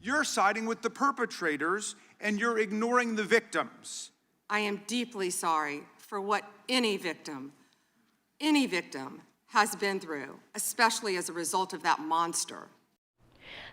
You're siding with the perpetrators and you're ignoring the victims. I am deeply sorry for what any victim has been through, especially as a result of that monster.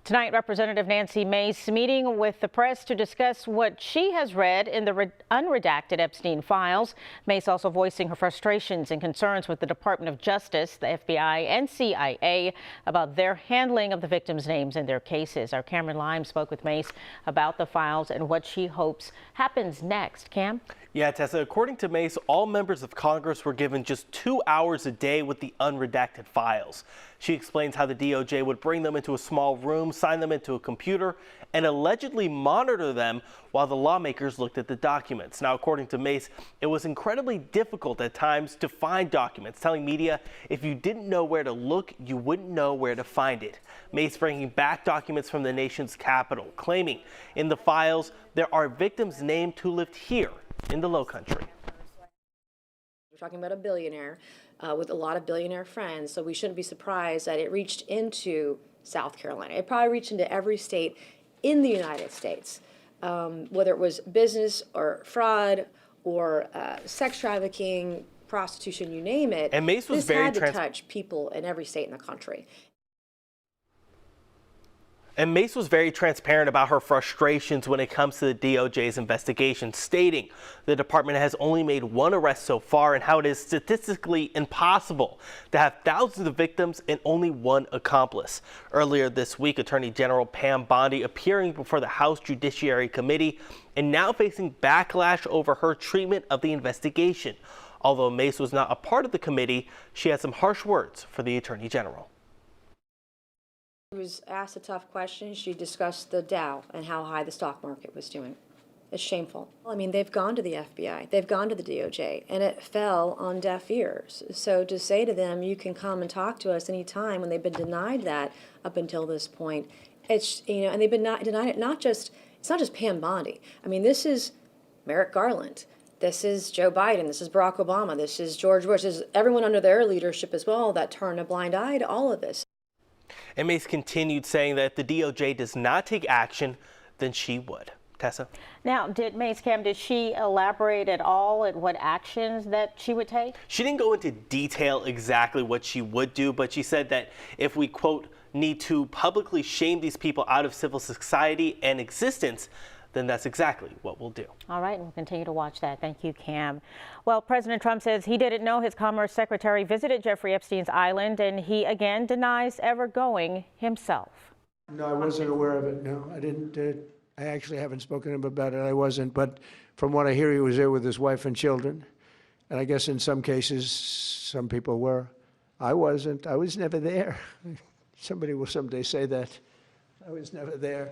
Tonight, Representative Nancy Mace meeting with the press to discuss what she has read in the unredacted Epstein files. Mace also voicing her frustrations and concerns with the Department of Justice, the FBI, and CIA about their handling of the victims' names in their cases. Our Cameron Lime spoke with Mace about the files and what she hopes happens next. Cam? Yeah, Tessa, according to Mace, all members of Congress were given just 2 hours a day with the unredacted files. She explains how the DOJ would bring them into a small room, sign them into a computer, and allegedly monitor them while the lawmakers looked at the documents. Now, according to Mace, it was incredibly difficult at times to find documents, telling media if you didn't know where to look, you wouldn't know where to find it. Mace bringing back documents from the nation's capital, claiming in the files there are victims named who lived here in the Lowcountry. We're talking about a billionaire with a lot of billionaire friends, so we shouldn't be surprised that it reached into South Carolina. It probably reached into every state in the United States, whether it was business or fraud or sex trafficking, prostitution, you name it. And Mace was this had to touch people in every state in the country. And Mace was very transparent about her frustrations when it comes to the DOJ's investigation, stating the department has only made one arrest so far and how it is statistically impossible to have thousands of victims and only one accomplice. Earlier this week, Attorney General Pam Bondi appearing before the House Judiciary Committee and now facing backlash over her treatment of the investigation. Although Mace was not a part of the committee, she had some harsh words for the Attorney General. She was asked a tough question. She discussed the Dow and how high the stock market was doing. It's shameful. I mean, they've gone to the FBI, they've gone to the DOJ, and it fell on deaf ears. So to say to them, you can come and talk to us anytime when they've been denied that up until this point, it's, you know, and they've been denied it, it's not just Pam Bondi. I mean, this is Merrick Garland. This is Joe Biden. This is Barack Obama. This is George Bush. This is everyone under their leadership as well that turned a blind eye to all of this. And Mace continued saying that if the DOJ does not take action, then she would. Tessa? Now, did she elaborate at all at what actions that she would take? She didn't go into detail exactly what she would do, but she said that if we, quote, need to publicly shame these people out of civil society and existence, then that's exactly what we'll do. All right, and we'll continue to watch that. Thank you, Cam. Well, President Trump says he didn't know his Commerce Secretary visited Jeffrey Epstein's island, and he again denies ever going himself. No, I wasn't aware of it. No, I didn't. I actually haven't spoken to him about it. I wasn't. But from what I hear, he was there with his wife and children. And I guess in some cases, some people were. I wasn't. I was never there. Somebody will someday say that. I was never there.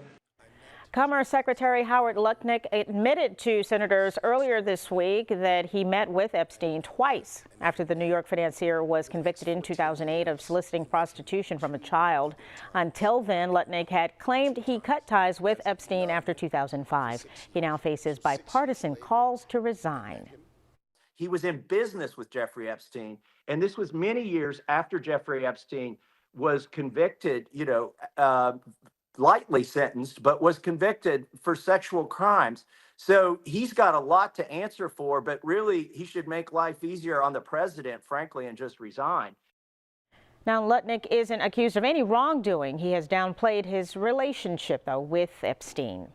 Commerce Secretary Howard Lutnick admitted to senators earlier this week that he met with Epstein twice after the New York financier was convicted in 2008 of soliciting prostitution from a child. Until then, Lutnick had claimed he cut ties with Epstein after 2005. He now faces bipartisan calls to resign. He was in business with Jeffrey Epstein, and this was many years after Jeffrey Epstein was convicted, lightly sentenced, but was convicted for sexual crimes. So he's got a lot to answer for, but really he should make life easier on the president, frankly, and just resign. Now, Lutnick isn't accused of any wrongdoing. He has downplayed his relationship, though, with Epstein.